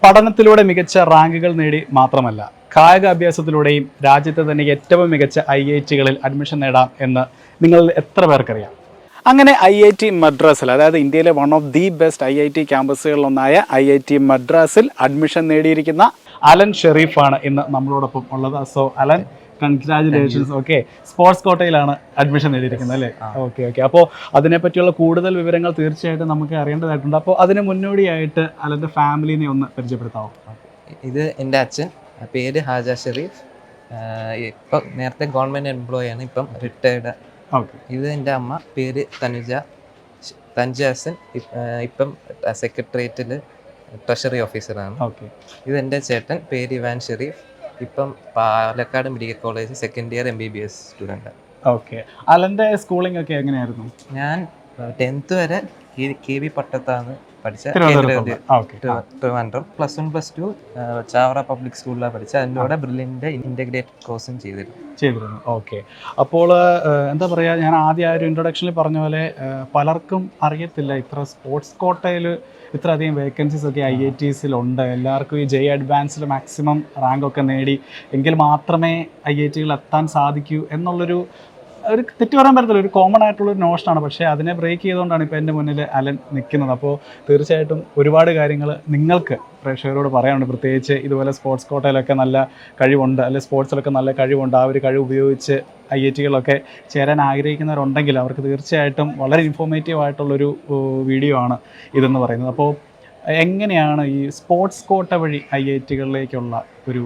പഠനത്തിലൂടെ മികച്ച റാങ്കുകൾ നേടി മാത്രമല്ല കായിക അഭ്യാസത്തിലൂടെയും രാജ്യത്തെ തന്നെ ഏറ്റവും മികച്ച IIT-കളിൽ അഡ്മിഷൻ നേടാം എന്ന് നിങ്ങളിൽ എത്ര പേർക്കറിയാം? അങ്ങനെ IIT മദ്രാസിൽ, അതായത് ഇന്ത്യയിലെ one of the best IIT ക്യാമ്പസുകളിലൊന്നായ IIT മദ്രാസിൽ അഡ്മിഷൻ നേടിയിരിക്കുന്ന അലൻ ഷെരീഫാണ് ഇന്ന് നമ്മളോടൊപ്പം ഉള്ളത്. So Alan, congratulations. Okay, sports കോട്ടയിലാണ് അഡ്മിഷൻ നേടിയിരിക്കുന്നത് അല്ലേ? ഓക്കെ. അപ്പോൾ അതിനെപ്പറ്റിയുള്ള കൂടുതൽ വിവരങ്ങൾ തീർച്ചയായിട്ടും നമുക്ക് അറിയേണ്ടതായിട്ടുണ്ട്. അപ്പോൾ അതിന് മുന്നോടിയായിട്ട് അലൻ്റെ ഫാമിലിനെ ഒന്ന് പരിചയപ്പെടുത്താമോ? ഇത് എൻ്റെ അച്ഛൻ, പേര് ഹാജ ഷെരീഫ്. ഇപ്പം നേരത്തെ ഗവൺമെൻറ് എംപ്ലോയി ആണ്, ഇപ്പം റിട്ടയർഡ്. ഓക്കെ. ഇത് എൻ്റെ അമ്മ, പേര് തനുജാസൻ. ഇപ്പം സെക്രട്ടേറിയറ്റിൽ ട്രഷറി ഓഫീസറാണ്. ഓക്കെ. ഇത് എൻ്റെ ചേട്ടൻ, പേര് ഇവാൻ ഷെരീഫ്. ഇപ്പം Palakkad medical college second year MBBS student. Okay. അലൻ്റെ സ്കൂളിംഗ് ഒക്കെ എങ്ങനെയായിരുന്നു? ഞാൻ 10th വരെ KB പട്ടത്താണ് പഠിച്ച, ട്രിവാൻഡ്രം. +1 +2 ചാവറ പബ്ലിക് സ്കൂളിലാണ് പഠിച്ചത്. അതിൻ്റെ കൂടെ ബ്രില്യൻ്റ് ഇൻ്റഗ്രേറ്റഡ് കോഴ്സും ചെയ്തിരുന്നു. ഓക്കെ. അപ്പോൾ എന്താ പറയുക, ഞാൻ ആദ്യം ആ ഒരു ഇൻട്രൊഡക്ഷനിൽ പറഞ്ഞ പോലെ പലർക്കും അറിയത്തില്ല ഇത്ര സ്പോർട്സ് കോട്ടയിൽ ഇത്രയധികം വേക്കൻസീസ് ഒക്കെ IITസിലുണ്ട്. എല്ലാവർക്കും ഈ അഡ്വാൻസിൽ മാക്സിമം റാങ്കൊക്കെ നേടി എങ്കിൽ മാത്രമേ IITകളിൽ എത്താൻ സാധിക്കൂ എന്നുള്ളൊരു തെറ്റ് പറയാൻ പറ്റത്തില്ല, ഒരു കോമൺ ആയിട്ടുള്ളൊരു നോഷനാണ്. പക്ഷേ അതിനെ ബ്രേക്ക് ചെയ്തുകൊണ്ടാണ് ഇപ്പോൾ എൻ്റെ മുന്നിൽ അലൻ നിൽക്കുന്നത്. അപ്പോൾ തീർച്ചയായിട്ടും ഒരുപാട് കാര്യങ്ങൾ നിങ്ങൾക്ക് പ്രേക്ഷകരോട് പറയാനുണ്ട്. പ്രത്യേകിച്ച് ഇതുപോലെ സ്പോർട്സ് കോട്ടയിലൊക്കെ നല്ല കഴിവുണ്ട്, അല്ലെങ്കിൽ സ്പോർട്സിലൊക്കെ നല്ല കഴിവുണ്ട്, ആ ഒരു കഴിവ് ഉപയോഗിച്ച് IITകളിലൊക്കെ ചേരാൻ ആഗ്രഹിക്കുന്നവരുണ്ടെങ്കിൽ അവർക്ക് തീർച്ചയായിട്ടും വളരെ ഇൻഫോർമേറ്റീവ് ആയിട്ടുള്ളൊരു വീഡിയോ ആണ് ഇതെന്ന് പറയുന്നത്. അപ്പോൾ എങ്ങനെയാണ് ഈ സ്പോർട്സ് കോട്ട വഴി IITകളിലേക്കുള്ള ഒരു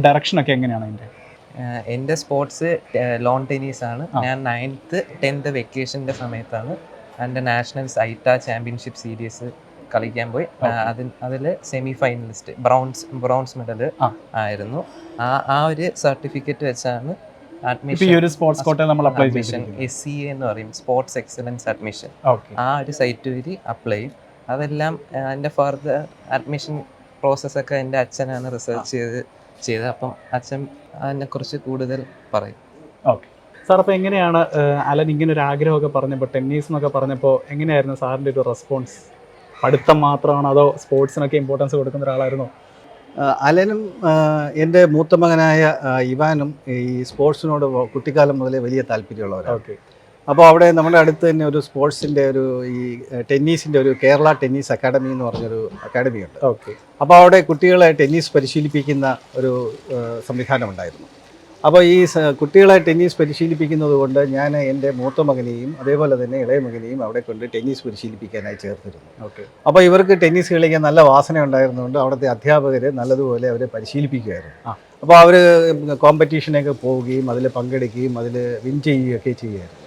ഡയറക്ഷനൊക്കെ എങ്ങനെയാണ് അതിൻ്റെ? എൻ്റെ സ്പോർട്സ് ലോൺ ടെന്നീസാണ്. ഞാൻ 9th 10th വെക്കേഷൻ്റെ സമയത്താണ് എൻ്റെ നാഷണൽസ് ഐറ്റ ചാമ്പ്യൻഷിപ്പ് സീരീസ് കളിക്കാൻ പോയി. അതിൽ സെമി ഫൈനലിസ്റ്റ്, ബ്രോൺസ് മെഡൽ ആയിരുന്നു. ആ ഒരു സർട്ടിഫിക്കറ്റ് വെച്ചാണ് അഡ്മിഷൻ SEA എന്ന് പറയും, സ്പോർട്സ് എക്സലൻസ് അഡ്മിഷൻ. ആ ഒരു സൈറ്റ് വഴി അപ്ലൈ ചെയ്യും. അതെല്ലാം എൻ്റെ ഫർദർ അഡ്മിഷൻ പ്രോസസ്സൊക്കെ എൻ്റെ അച്ഛനാണ് റിസർച്ച് ചെയ്തത്. അപ്പം അച്ഛൻ അതിനെക്കുറിച്ച് കൂടുതൽ പറയും. ഓക്കെ സാർ, അപ്പോൾ എങ്ങനെയാണ് അലൻ ഇങ്ങനെ ഒരു ആഗ്രഹമൊക്കെ പറഞ്ഞപ്പോൾ, ടെന്നീസ് എന്നൊക്കെ പറഞ്ഞപ്പോൾ എങ്ങനെയായിരുന്നു സാറിൻ്റെ ഒരു റെസ്പോൺസ്? പഠിത്തം മാത്രമാണോ അതോ സ്പോർട്സിനൊക്കെ ഇമ്പോർട്ടൻസ് കൊടുക്കുന്ന ഒരാളായിരുന്നോ? അലനും എൻ്റെ മൂത്ത മകനായ ഇവാനും ഈ സ്പോർട്സിനോട് കുട്ടിക്കാലം മുതലേ വലിയ താല്പര്യമുള്ളവരാണ്. ഓക്കെ. അപ്പോൾ അവിടെ നമ്മുടെ അടുത്ത് തന്നെ ഒരു സ്പോർട്സിൻ്റെ ഈ ടെന്നീസിൻ്റെ ഒരു കേരള ടെന്നീസ് അക്കാഡമി എന്ന് പറഞ്ഞൊരു അക്കാഡമിയുണ്ട്. ഓക്കെ. അപ്പോൾ അവിടെ കുട്ടികളെ ടെന്നീസ് പരിശീലിപ്പിക്കുന്ന ഒരു സംവിധാനം ഉണ്ടായിരുന്നു. അപ്പോൾ ഈ കുട്ടികളെ ടെന്നീസ് പരിശീലിപ്പിക്കുന്നത് കൊണ്ട് ഞാൻ എൻ്റെ മൂത്ത മകനെയും അതേപോലെ തന്നെ ഇളയ മകനെയും അവിടെ കൊണ്ട് ടെന്നീസ് പരിശീലിപ്പിക്കാനായി ചേർത്തിരുന്നു. ഓക്കെ. അപ്പോൾ ഇവർക്ക് ടെന്നീസ് കളിക്കാൻ നല്ല വാസന ഉണ്ടായിരുന്നതുകൊണ്ട് അവിടുത്തെ അധ്യാപകർ നല്ലതുപോലെ അവരെ പരിശീലിപ്പിക്കുമായിരുന്നു. അപ്പോൾ അവർ കോമ്പറ്റീഷനൊക്കെ പോവുകയും അതിൽ പങ്കെടുക്കുകയും അതിൽ വിൻ ചെയ്യുകയൊക്കെ ചെയ്യുമായിരുന്നു.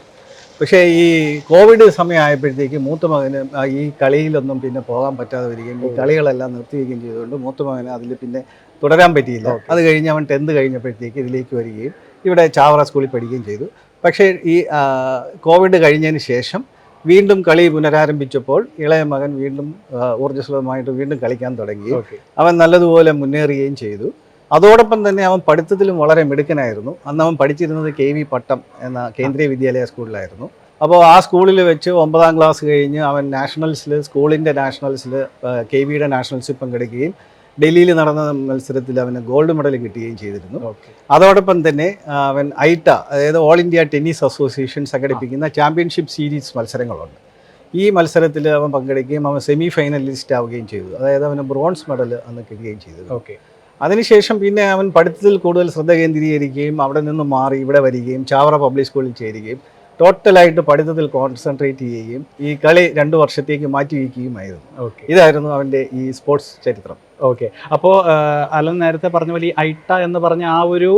പക്ഷേ ഈ കോവിഡ് സമയമായപ്പോഴത്തേക്ക് മൂത്ത മകന് ഈ കളിയിലൊന്നും പിന്നെ പോകാൻ പറ്റാതെ വരികയും ഈ കളികളെല്ലാം നിർത്തിവെക്കുകയും ചെയ്തുകൊണ്ട് മൂത്ത മകന് അതിൽ പിന്നെ തുടരാൻ പറ്റിയില്ല. അത് കഴിഞ്ഞ് അവൻ 10th കഴിഞ്ഞപ്പോഴത്തേക്ക് ഇതിലേക്ക് വരികയും ഇവിടെ ചാവറ സ്കൂളിൽ പഠിക്കുകയും ചെയ്തു. പക്ഷേ ഈ കോവിഡ് കഴിഞ്ഞതിന് ശേഷം വീണ്ടും കളി പുനരാരംഭിച്ചപ്പോൾ ഇളയ മകൻ വീണ്ടും ഊർജ്ജസ്വലമായിട്ട് വീണ്ടും കളിക്കാൻ തുടങ്ങി. അവൻ നല്ലതുപോലെ മുന്നേറുകയും ചെയ്തു. അതോടൊപ്പം തന്നെ അവൻ പഠിത്തത്തിലും വളരെ മിടുക്കനായിരുന്നു. അന്ന് അവൻ പഠിച്ചിരുന്നത് KV പട്ടം എന്ന കേന്ദ്രീയ വിദ്യാലയ സ്കൂളിലായിരുന്നു. അപ്പോൾ ആ സ്കൂളിൽ വെച്ച് 9ാം ക്ലാസ് കഴിഞ്ഞ് അവൻ സ്കൂളിൻ്റെ നാഷണൽസിൽ KVയുടെ നാഷണൽസിൽ പങ്കെടുക്കുകയും ഡൽഹിയിൽ നടന്ന മത്സരത്തിൽ അവന് ഗോൾഡ് മെഡൽ കിട്ടുകയും ചെയ്തിരുന്നു. അതോടൊപ്പം തന്നെ അവൻ ഐറ്റ, അതായത് ഓൾ ഇന്ത്യ ടെന്നീസ് അസോസിയേഷൻ സംഘടിപ്പിക്കുന്ന ചാമ്പ്യൻഷിപ്പ് സീരീസ് മത്സരങ്ങളുണ്ട്. ഈ മത്സരത്തിൽ അവൻ പങ്കെടുക്കുകയും അവൻ സെമി ഫൈനലിസ്റ്റ് ആവുകയും ചെയ്തു. അതായത് അവന് ബ്രോൺസ് മെഡൽ അന്ന് കിട്ടുകയും ചെയ്തു. ഓക്കെ. അതിനുശേഷം പിന്നെ അവൻ പഠിത്തത്തിൽ കൂടുതൽ ശ്രദ്ധ കേന്ദ്രീകരിക്കുകയും അവിടെ നിന്ന് മാറി ഇവിടെ വരികയും ചാവറ പബ്ലിക് സ്കൂളിൽ ചേരുകയും ടോട്ടലായിട്ട് പഠിത്തത്തിൽ കോൺസെൻട്രേറ്റ് ചെയ്യുകയും ഈ കളി 2 വർഷത്തേക്ക് മാറ്റിവെക്കുകയുമായിരുന്നു. ഓക്കെ. ഇതായിരുന്നു അവൻ്റെ ഈ സ്പോർട്സ് ചരിത്രം. ഓക്കെ. അപ്പോൾ അലൻ നേരത്തെ പറഞ്ഞ പോലെ ഈ ഐട്ട എന്ന് പറഞ്ഞ ആ ഒരു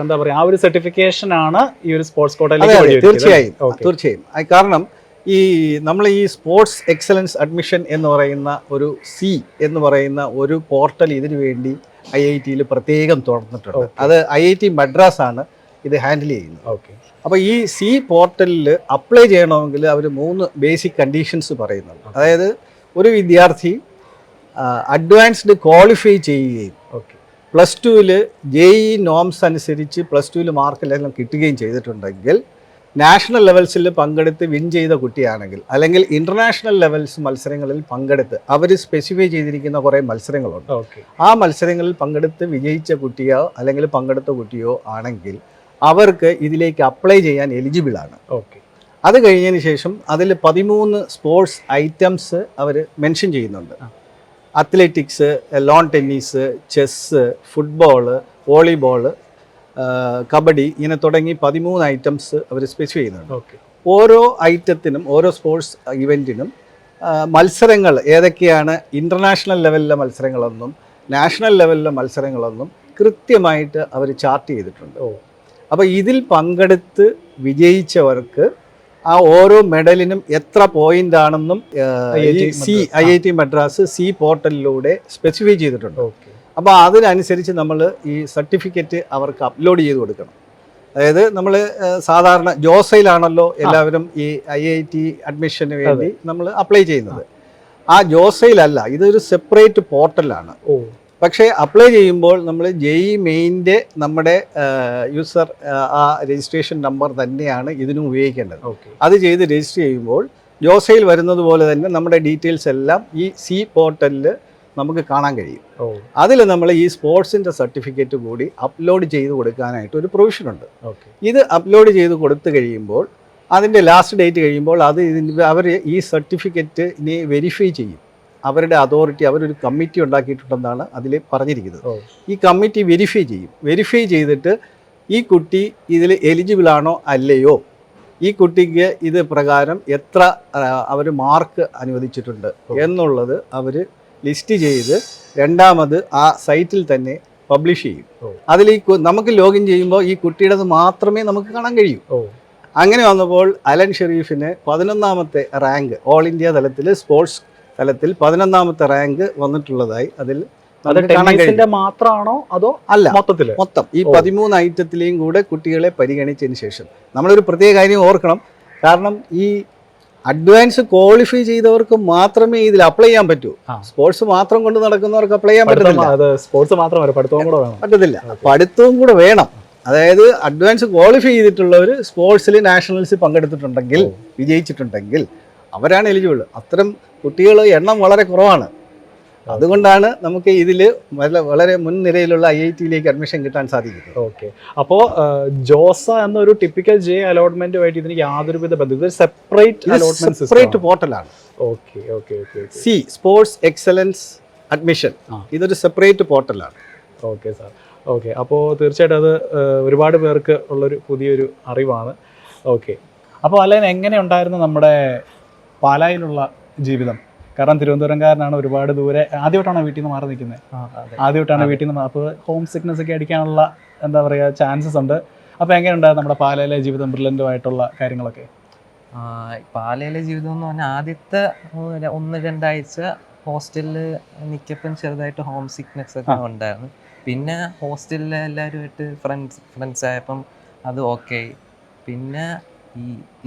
എന്താ പറയുക, ആ ഒരു സർട്ടിഫിക്കേഷനാണ് ഈ ഒരു സ്പോർട്സ് കോട്ടയിലേക്ക്? തീർച്ചയായും. കാരണം നമ്മൾ ഈ സ്പോർട്സ് എക്സലൻസ് അഡ്മിഷൻ എന്ന് പറയുന്ന ഒരു എന്ന് പറയുന്ന ഒരു പോർട്ടൽ ഇതിനു വേണ്ടി IITയിൽ പ്രത്യേകം തുറന്നിട്ടുണ്ട്. അത് IIT മദ്രാസ് ആണ് ഇത് ഹാൻഡിൽ ചെയ്യുന്നത്. ഓക്കെ. അപ്പോൾ ഈ പോർട്ടലിൽ അപ്ലൈ ചെയ്യണമെങ്കിൽ അവർ 3 ബേസിക് കണ്ടീഷൻസ് പറയുന്നുണ്ട്. അതായത് ഒരു വിദ്യാർത്ഥി അഡ്വാൻസ്ഡ് ക്വാളിഫൈ ചെയ്യുകയും +2 JEE നോംസ് അനുസരിച്ച് +2 മാർക്കെല്ലാം കിട്ടുകയും ചെയ്തിട്ടുണ്ടെങ്കിൽ നാഷണൽ ലെവൽസിൽ പങ്കെടുത്ത് വിൻ ചെയ്ത കുട്ടിയാണെങ്കിൽ അല്ലെങ്കിൽ ഇൻ്റർനാഷണൽ ലെവൽസ് മത്സരങ്ങളിൽ പങ്കെടുത്ത് അവർ സ്പെസിഫൈ ചെയ്തിരിക്കുന്ന കുറേ മത്സരങ്ങളുണ്ട്. ആ മത്സരങ്ങളിൽ പങ്കെടുത്ത് വിജയിച്ച കുട്ടിയോ അല്ലെങ്കിൽ പങ്കെടുത്ത കുട്ടിയോ ആണെങ്കിൽ അവർക്ക് ഇതിലേക്ക് അപ്ലൈ ചെയ്യാൻ എലിജിബിളാണ്. അത് കഴിഞ്ഞതിന് ശേഷം അതിൽ 13 സ്പോർട്സ് ഐറ്റംസ് അവർ മെൻഷൻ ചെയ്യുന്നുണ്ട്. Athletics, loan tennis, chess, football, volleyball, kabaddi, ഇങ്ങനെ തുടങ്ങി 13 ഐറ്റംസ് അവർ സ്പെസിഫൈ ചെയ്യുന്നുണ്ട്. ഓരോ ഐറ്റത്തിനും ഓരോ സ്പോർട്സ് ഇവൻറ്റിനും മത്സരങ്ങൾ ഏതൊക്കെയാണ്, ഇൻ്റർനാഷണൽ ലെവലിലെ മത്സരങ്ങളെന്നും നാഷണൽ ലെവലിലെ മത്സരങ്ങളെന്നും കൃത്യമായിട്ട് അവർ ചാർട്ട് ചെയ്തിട്ടുണ്ട്. അപ്പോൾ ഇതിൽ പങ്കെടുത്ത് വിജയിച്ചവർക്ക് ആ ഓരോ മെഡലിനും എത്ര പോയിന്റ് ആണെന്നും IIT മദ്രാസ് സി പോർട്ടലിലൂടെ സ്പെസിഫൈ ചെയ്തിട്ടുണ്ട്. അപ്പോൾ അതിനനുസരിച്ച് നമ്മൾ ഈ സർട്ടിഫിക്കറ്റ് അവർക്ക് അപ്ലോഡ് ചെയ്ത് കൊടുക്കണം. അതായത് നമ്മൾ സാധാരണ ജോസയിലാണല്ലോ എല്ലാവരും ഈ IIT അഡ്മിഷന് വേണ്ടി നമ്മൾ അപ്ലൈ ചെയ്യുന്നത്. ആ ജോസയിലല്ല, ഇതൊരു സെപ്പറേറ്റ് പോർട്ടലാണ്. പക്ഷേ അപ്ലൈ ചെയ്യുമ്പോൾ നമ്മൾ JEE മെയിൻ്റെ നമ്മുടെ യൂസർ ആ രജിസ്ട്രേഷൻ നമ്പർ തന്നെയാണ് ഇതിനും ഉപയോഗിക്കേണ്ടത്. അത് ചെയ്ത് രജിസ്റ്റർ ചെയ്യുമ്പോൾ ജോസയിൽ വരുന്നത് പോലെ തന്നെ നമ്മുടെ ഡീറ്റെയിൽസ് എല്ലാം ഈ സി പോർട്ടലിൽ നമുക്ക് കാണാൻ കഴിയും. അതിൽ നമ്മൾ ഈ സ്പോർട്സിൻ്റെ സർട്ടിഫിക്കറ്റ് കൂടി അപ്ലോഡ് ചെയ്ത് കൊടുക്കാനായിട്ട് ഒരു പ്രൊവിഷനുണ്ട്. ഇത് അപ്ലോഡ് ചെയ്ത് കൊടുത്തു കഴിയുമ്പോൾ അതിൻ്റെ ലാസ്റ്റ് ഡേറ്റ് കഴിയുമ്പോൾ അവർ ഈ സർട്ടിഫിക്കറ്റ് ഇനി വെരിഫൈ ചെയ്യും. അവരുടെ അതോറിറ്റി, അവരൊരു കമ്മിറ്റി ഉണ്ടാക്കിയിട്ടുണ്ടെന്നാണ് അതിൽ പറഞ്ഞിരിക്കുന്നത്. ഈ കമ്മിറ്റി വെരിഫൈ ചെയ്യും. വെരിഫൈ ചെയ്തിട്ട് ഈ കുട്ടി ഇതിൽ എലിജിബിൾ ആണോ അല്ലയോ, ഈ കുട്ടിക്ക് ഇത് പ്രകാരം എത്ര അവർ മാർക്ക് അനുവദിച്ചിട്ടുണ്ട് എന്നുള്ളത് അവർ ലിസ്റ്റ് ചെയ്ത് രണ്ടാമത് ആ സൈറ്റിൽ തന്നെ പബ്ലിഷ് ചെയ്യും. അതിൽ നമുക്ക് ലോഗിൻ ചെയ്യുമ്പോൾ ഈ കുട്ടിയുടേത് മാത്രമേ നമുക്ക് കാണാൻ കഴിയൂ. അങ്ങനെ വന്നപ്പോൾ അലൻ ഷെരീഫിന് 11ാമത്തെ റാങ്ക് ഓൾ ഇന്ത്യ തലത്തിൽ സ്പോർട്സ് തലത്തിൽ 11ാമത്തെ റാങ്ക് വന്നിട്ടുള്ളതായി അതിൽ മാത്രമാണോ അതോ അല്ല മൊത്തം ഈ 13 ഐറ്റത്തിലെയും കൂടെ കുട്ടികളെ പരിഗണിച്ചതിന് ശേഷം നമ്മളൊരു പ്രത്യേക കാര്യം ഓർക്കണം. കാരണം ഈ അഡ്വാൻസ് ക്വാളിഫൈ ചെയ്തവർക്ക് മാത്രമേ ഇതിൽ അപ്ലൈ ചെയ്യാൻ പറ്റൂ. സ്പോർട്സ് മാത്രം കൊണ്ട് നടക്കുന്നവർക്ക് അപ്ലൈ ചെയ്യാൻ പറ്റത്തില്ല. പഠിത്തവും കൂടെ വേണം. അതായത് അഡ്വാൻസ് ക്വാളിഫൈ ചെയ്തിട്ടുള്ളവർ സ്പോർട്സിൽ നാഷണൽസിൽ പങ്കെടുത്തിട്ടുണ്ടെങ്കിൽ, വിജയിച്ചിട്ടുണ്ടെങ്കിൽ അവരാണ് എലിജിബിൾ. അത്തരം കുട്ടികൾ എണ്ണം വളരെ കുറവാണ്. അതുകൊണ്ടാണ് നമുക്ക് ഇതിൽ വളരെ മുൻനിരയിലുള്ള IITയിലേക്ക് അഡ്മിഷൻ കിട്ടാൻ സാധിക്കുന്നത്. ഓക്കെ, അപ്പോൾ ജോസ എന്നൊരു ടിപ്പിക്കൽ JEE അലോട്ട്മെന്റുമായിട്ട് ഇതിന് യാതൊരുവിധ ബന്ധം, ഇത് സെപ്പറേറ്റ് പോർട്ടലാണ്. സി സ്പോർട്സ് എക്സലൻസ് അഡ്മിഷൻ, ഇതൊരു സെപ്പറേറ്റ് പോർട്ടലാണ്. Okay sir. ഓക്കെ, അപ്പോൾ തീർച്ചയായിട്ടും അത് ഒരുപാട് പേർക്ക് ഉള്ളൊരു പുതിയൊരു അറിവാണ്. ഓക്കെ, അപ്പോൾ അല്ലെൻ എങ്ങനെ ഉണ്ടായിരുന്നു നമ്മുടെ പാലായിലുള്ള ജീവിതം? കാരണം തിരുവനന്തപുരംകാരനാണ്, ഒരുപാട് ദൂരെ. ആദ്യമായിട്ടാണ് വീട്ടിൽ നിന്ന് മാറി നിൽക്കുന്നത്? ആദ്യമായിട്ടാണ് വീട്ടിൽ നിന്ന്. അപ്പോൾ ഹോം സിക്നെസ് ഒക്കെ അടിക്കാനുള്ള എന്താ പറയുക ചാൻസസ് ഉണ്ട്. അപ്പോൾ എങ്ങനെയുണ്ടായിരുന്നു നമ്മുടെ പാലയിലെ ജീവിതം, ബ്രില്യൻ്റുമായിട്ടുള്ള കാര്യങ്ങളൊക്കെ? പാലയിലെ ജീവിതം എന്ന് പറഞ്ഞാൽ ആദ്യത്തെ 1-2 ആഴ്ച ഹോസ്റ്റലിൽ നിൽക്കപ്പം ചെറുതായിട്ട് ഹോം സിക്നെസ് ഒക്കെ ഉണ്ടായിരുന്നു. പിന്നെ ഹോസ്റ്റലിൽ എല്ലാവരുമായിട്ട് ഫ്രണ്ട്സ് ആയപ്പം അത് ഓക്കെ. പിന്നെ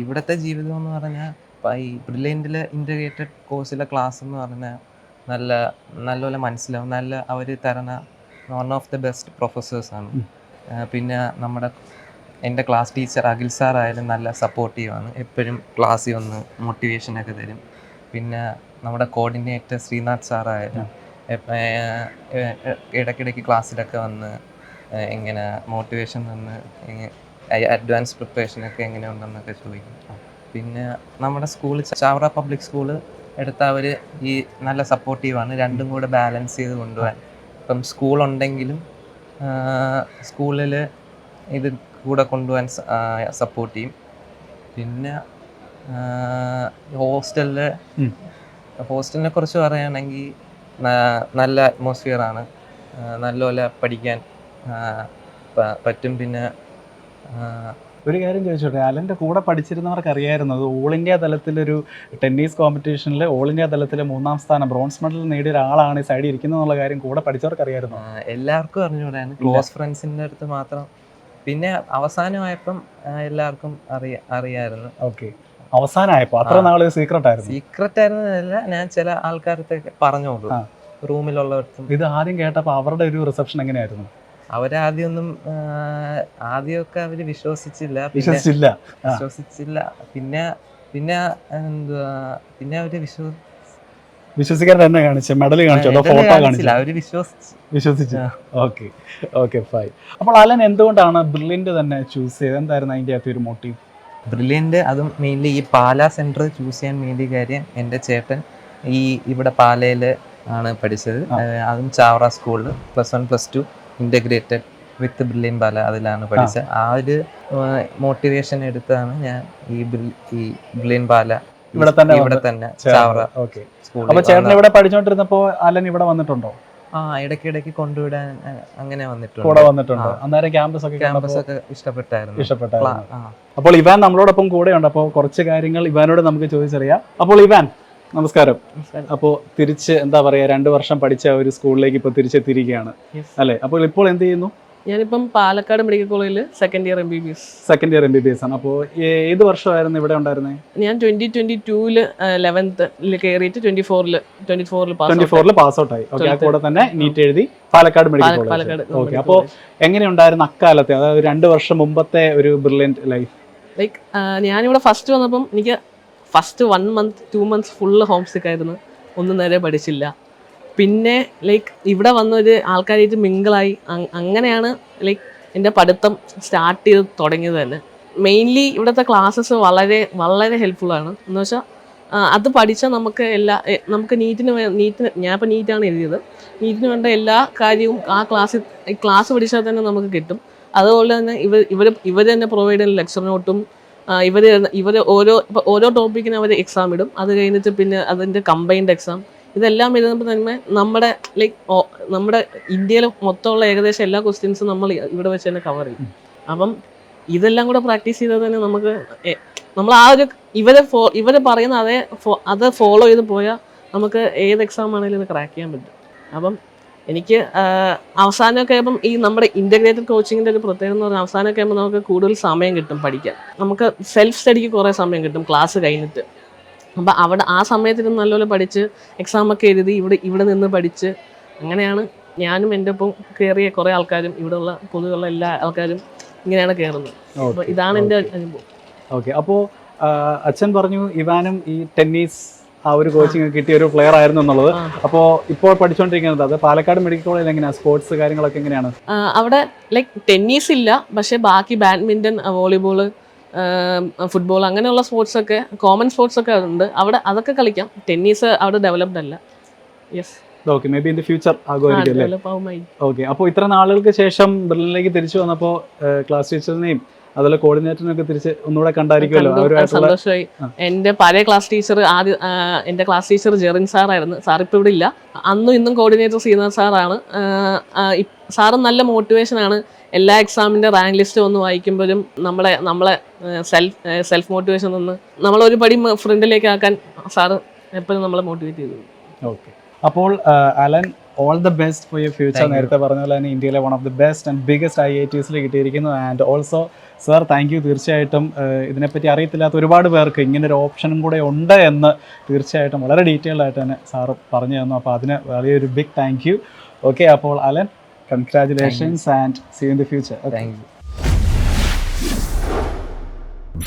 ഇവിടുത്തെ ജീവിതം എന്ന് പറഞ്ഞാൽ ഈ ബ്രില്യൻറ്റിൽ ഇൻ്റഗ്രേറ്റഡ് കോഴ്സിലെ ക്ലാസ് എന്ന് പറഞ്ഞാൽ നല്ലപോലെ മനസ്സിലാവും. അവർ തരുന്ന വൺ ഓഫ് ദി ബെസ്റ്റ് പ്രൊഫസേഴ്സാണ്. പിന്നെ എൻ്റെ ക്ലാസ് ടീച്ചർ അഖിൽ സാർ ആയാലും നല്ല സപ്പോർട്ടീവാണ്. എപ്പോഴും ക്ലാസ്സിൽ വന്ന് മോട്ടിവേഷനൊക്കെ തരും. പിന്നെ നമ്മുടെ കോർഡിനേറ്റർ ശ്രീനാഥ് സാറായാലും ഇടയ്ക്കിടയ്ക്ക് ക്ലാസ്സിലൊക്കെ വന്ന് ഇങ്ങനെ മോട്ടിവേഷൻ തന്ന് അഡ്വാൻസ് പ്രിപ്പറേഷനൊക്കെ എങ്ങനെ ഉണ്ടെന്നൊക്കെ ചോദിക്കും. പിന്നെ നമ്മുടെ സ്കൂൾ ചാവറ പബ്ലിക് സ്കൂൾ എടുത്ത അവർ ഈ നല്ല സപ്പോർട്ടീവാണ്. രണ്ടും കൂടെ ബാലൻസ് ചെയ്ത് കൊണ്ടുപോകാൻ. ഇപ്പം സ്കൂളുണ്ടെങ്കിലും സ്കൂളിൽ ഇത് കൂടെ കൊണ്ടുപോകാൻ സപ്പോർട്ട് ചെയ്യും. പിന്നെ ഹോസ്റ്റലിനെ കുറിച്ച് പറയുകയാണെങ്കിൽ നല്ല അറ്റ്മോസ്ഫിയറാണ്. നല്ലപോലെ പഠിക്കാൻ പറ്റും. പിന്നെ ഒരു കാര്യം ചോദിച്ചോട്ടെ, അലൻ്റെ കൂടെ പഠിച്ചിരുന്നവർക്ക് അറിയായിരുന്നു അത് ഓൾ ഇന്ത്യ തലത്തിലൊരു ടെന്നീസ് കോമ്പറ്റീഷനിൽ ഓൾ ഇന്ത്യ തലത്തിൽ 3ാം സ്ഥാനം ബ്രോൺസ് മെഡൽ നേടിയ ഒരാളാണ് ഈ സൈഡിൽ ഇരിക്കുന്നത് എന്നുള്ള കാര്യം കൂടെ പഠിച്ചവർക്ക് അറിയായിരുന്നു? എല്ലാവർക്കും അറിഞ്ഞൂടാണ്, ക്ലോസ് ഫ്രണ്ട്സിൻ്റെ അടുത്ത് മാത്രം. പിന്നെ അവസാനമായപ്പം എല്ലാവർക്കും അറിയാമായിരുന്നു. ഓക്കെ, അവസാനമായപ്പോൾ അത്ര നാൾ സീക്രട്ട് ആയിരുന്നല്ല, ഞാൻ ചില ആൾക്കാരത്തെ പറഞ്ഞോളൂ റൂമിലുള്ളവർക്കും. ഇത് ആദ്യം കേട്ടപ്പോൾ അവരുടെ ഒരു റിസപ്ഷൻ എങ്ങനെയായിരുന്നു? അവരാദ്യമൊന്നും ആദ്യമൊക്കെ അവര് വിശ്വസിച്ചില്ല. പിന്നെ എന്തുവാ, പിന്നെ അവര് വിശ്വസിക്കാൻ തന്നെ കാണിച്ചു, മെഡൽ കാണിച്ചു, അതോ ഫോട്ടോ കാണിച്ചു? അവര് വിശ്വസിച്ചു. Okay fine. അപ്പോൾ അലൻ എന്തുകൊണ്ടാണ് ബ്രില്യന്റ് തന്നെ ചൂസ് ചെയ്തത്? എന്തായിരുന്നു അതിന്റെ അകത്ത് ഒരു മോട്ടീവ്? ബ്രില്യന്റ്, അതും മെയിൻലി ഈ പാലാ സെന്റർ ചൂസ് ചെയ്യാൻ വേണ്ടി കാര്യം എൻ്റെ ചേട്ടൻ ഇവിടെ പാലയില് ആണ് പഠിച്ചത്. അതും ചാവറ സ്കൂളിൽ +1 +2 ഇന്റഗ്രേറ്റഡ് വിത്ത് ബ്രില്യൻ പാല, അതിലാണ് പഠിച്ചത്. ആ ഒരു മോട്ടിവേഷൻ എടുത്താണ് ഞാൻ ഈ ബ്രില്യൻ പാല ഇവിടെ തന്നെ ചാവറ സ്കൂളിൽ. അപ്പോൾ ചേട്ടൻ ഇവിടെ പഠിച്ചുകൊണ്ടിരുന്നപ്പോൾ അലൻ ഇവിടെ വന്നിട്ടുണ്ടോ? ഇടയ്ക്കിടയ്ക്ക് കൊണ്ടുവിടാൻ അങ്ങനെ കൂടെ വന്നിട്ടുണ്ട്. അന്നേരം ക്യാമ്പസ് ഒക്കെ ഇഷ്ടപ്പെട്ടായിരുന്നു. അപ്പോൾ ഇവാൻ നമ്മളോടൊപ്പം കൂടെയുണ്ട്. അപ്പോൾ കുറച്ച് കാര്യങ്ങൾ ഇവാനോട് നമുക്ക് ചോദിച്ചറിയാം. അപ്പോൾ ഇവാൻ, നമസ്കാരം. അപ്പോൾ തിരിച്ച് എന്താ പറയാ, 2 വർഷം പഠിച്ച ഒരു സ്കൂളിലേക്ക് ഇപ്പോൾ തിരിച്ചെത്തിയിരിക്കുകയാണ് അല്ലേ? അപ്പോൾ ഇപ്പോൾ എന്ത് ചെയ്യുന്നു? ഞാനിപ്പം പാലക്കാട് മെഡിക്കൽ കോളേജിൽ സെക്കൻഡ് ഇയർ MBBS ആണ്. അപ്പോൾ ഏത് വർഷമായിരുന്നു ഇവിടെ ഉണ്ടായിരുന്നത്? ഞാൻ 2022 11th കയറിയിട്ട് 24 പാസ് ഔട്ട് ആയി. ഓക്കെ, ആ കൂടെ തന്നെ നീറ്റ് എഴുതി പാലക്കാട് മെഡിക്കൽ കോളേജ്. ഓക്കെ, അപ്പോൾ എങ്ങനെയുണ്ടായിരുന്നു അക്കാലത്തെ, അതായത് 2 വർഷം മുമ്പത്തെ ഒരു ബ്രില്യന്റ് ലൈഫ്? ലൈക്ക് ഞാനിവിടെ ഫസ്റ്റ് വന്നപ്പം എനിക്ക് first 1 month 2 months full home സിക്ക് ആയിരുന്നു, ഒന്നും നേരെ പഠിച്ചില്ല. പിന്നെ ലൈക്ക് ഇവിടെ വന്നൊരു ആൾക്കാരായിട്ട് മിങ്കിളായി, അങ്ങനെയാണ് ലൈക്ക് എൻ്റെ പഠിത്തം സ്റ്റാർട്ട് ചെയ്ത് തുടങ്ങിയത് തന്നെ. മെയിൻലി ഇവിടുത്തെ ക്ലാസ്സസ് വളരെ വളരെ ഹെൽപ്ഫുള്ളാണ്. എന്ന് വെച്ചാൽ അത് പഠിച്ചാൽ നമുക്ക് നമുക്ക് നീറ്റിന് ഞാനിപ്പോൾ നീറ്റാണ് എഴുതിയത്. നീറ്റിന് വേണ്ട എല്ലാ കാര്യവും ആ ക്ലാസ് പഠിച്ചാൽ തന്നെ നമുക്ക് കിട്ടും. അതുപോലെ തന്നെ ഇവർ തന്നെ പ്രൊവൈഡ് ചെയ്യുന്ന ലെക്ചർ നോട്ടും ഇവർ ഓരോ ടോപ്പിക്കിന് അവർ എക്സാം ഇടും. അത് കഴിഞ്ഞിട്ട് പിന്നെ അതിൻ്റെ കമ്പൈൻഡ് എക്സാം, ഇതെല്ലാം എഴുതുമ്പോൾ തന്നെ നമ്മുടെ ഇന്ത്യയിൽ മൊത്തമുള്ള ഏകദേശം എല്ലാ ക്വസ്റ്റ്യൻസും നമ്മൾ ഇവിടെ വെച്ച് തന്നെ കവർ ചെയ്യും. അപ്പം ഇതെല്ലാം കൂടെ പ്രാക്ടീസ് ചെയ്താൽ തന്നെ നമ്മൾ ആ ഒരു ഇവര് പറയുന്ന അത് ഫോളോ ചെയ്ത് പോയാൽ നമുക്ക് ഏത് എക്സാം ആണെങ്കിലും ഇത് ക്രാക്ക് ചെയ്യാൻ പറ്റും. അപ്പം എനിക്ക് അവസാനമൊക്കെ ആയപ്പം ഈ നമ്മുടെ ഇൻ്റഗ്രേറ്റഡ് കോച്ചിങ്ങിൻ്റെ ഒരു പ്രത്യേകത എന്ന് പറഞ്ഞാൽ അവസാനമൊക്കെ ആകുമ്പോൾ നമുക്ക് കൂടുതൽ സമയം കിട്ടും പഠിക്കാൻ. നമുക്ക് സെൽഫ് സ്റ്റഡിക്ക് കുറേ സമയം കിട്ടും ക്ലാസ് കഴിഞ്ഞിട്ട്. അപ്പം അവിടെ ആ സമയത്തിന് നല്ലപോലെ പഠിച്ച് എക്സാമൊക്കെ എഴുതി ഇവിടെ നിന്ന് പഠിച്ച്, അങ്ങനെയാണ് ഞാനും എൻ്റെ ഒപ്പം കയറിയ കുറേ ആൾക്കാരും ഇവിടെയുള്ള പൊതുവെയുള്ള എല്ലാ ആൾക്കാരും ഇങ്ങനെയാണ് കയറുന്നത്. അപ്പോൾ ഇതാണ് എൻ്റെ അനുഭവം. ഓക്കെ, അപ്പോൾ അച്ഛൻ പറഞ്ഞു ഇവാനും ഈ ടെന്നീസ് ആ ഒരു കോച്ചിങ് കിട്ടിയ ഒരു പ്ലെയർ ആയിരുന്നു എന്നുള്ളത്. അപ്പോൾ ഇപ്പോൾ പഠിച്ചുകൊണ്ടിരിക്കുന്നത് അത് പാലക്കാട് മെഡിക്കൽ കോളേജിൽ എങ്ങനെയാണ് സ്പോർട്സ് കാര്യങ്ങളൊക്കെ എങ്ങനെയാണ്? അവിടെ ലൈക്ക് ടെന്നീസ് ഇല്ല, പക്ഷേ ബാക്കി ബാഡ്മിൻ്റൺ, വോളിബോൾ, ഫുട്ബോൾ അങ്ങനെയുള്ള സ്പോർട്സൊക്കെ, കോമൺ സ്പോർട്സൊക്കെ ഉണ്ട് അവിടെ. അതൊക്കെ കളിക്കാം. ടെന്നീസ് അവിടെ ഡെവലപ്ഡ് അല്ല. Yes, okay, may be in the future ആകുമായിരിക്കും അല്ലേ? ഓക്കെ, അപ്പോൾ ഇത്ര നാളുകൾക്ക് ശേഷം ബ്രില്യനിലേക്ക് തിരിച്ചു വന്നപ്പോൾ ക്ലാസ് ടീച്ചറിനെയും അതുപോലെ കോർഡിനേറ്ററിനൊക്കെ തിരിച്ച് ഒന്നുകൂടെ കണ്ടായിരിക്കുമല്ലോ? സന്തോഷമായി. എൻ്റെ പഴയ ക്ലാസ് ടീച്ചർ എൻ്റെ ക്ലാസ് ടീച്ചർ ജെറിൻ സാറായിരുന്നു. സാർ ഇപ്പോൾ ഇവിടെ ഇല്ല. അന്നും ഇന്നും കോർഡിനേറ്റർ ശ്രീനാഥ് സാറാണ്. സാറും നല്ല മോട്ടിവേഷനാണ്. എല്ലാ എക്സാമിൻ്റെ റാങ്ക് ലിസ്റ്റ് ഒന്ന് വായിക്കുമ്പോഴും നമ്മളെ സെൽഫ് മോട്ടിവേഷൻ ഒന്ന് നമ്മളൊരു പടി ഫ്രണ്ടിലേക്ക് ആക്കാൻ സാറ് എപ്പോഴും നമ്മളെ മോട്ടിവേറ്റ് ചെയ്തു. ഓക്കെ, അപ്പോൾ Alan, all the best for your future. നേരത്തെ പറഞ്ഞ പോലെ തന്നെ ഇന്ത്യയിലെ one of the best and biggest IITസിൽ കിട്ടിയിരിക്കുന്നു. And also sir, thank you. തീർച്ചയായിട്ടും ഇതിനെപ്പറ്റി അറിയത്തില്ലാത്ത ഒരുപാട് പേർക്ക് ഇങ്ങനൊരു ഓപ്ഷനും കൂടെ ഉണ്ട് എന്ന് തീർച്ചയായിട്ടും വളരെ ഡീറ്റെയിൽഡ് ആയിട്ട് തന്നെ സാറ് പറഞ്ഞു തന്നു. അപ്പോൾ അതിന് വലിയൊരു ബിഗ് താങ്ക് യു. ഓക്കെ, അപ്പോൾ Allen, congratulations and see you in the future. Okay. Thank you.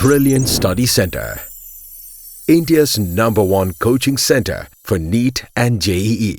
Brilliant Study Center, India's #1 coaching center for NEET and JEE.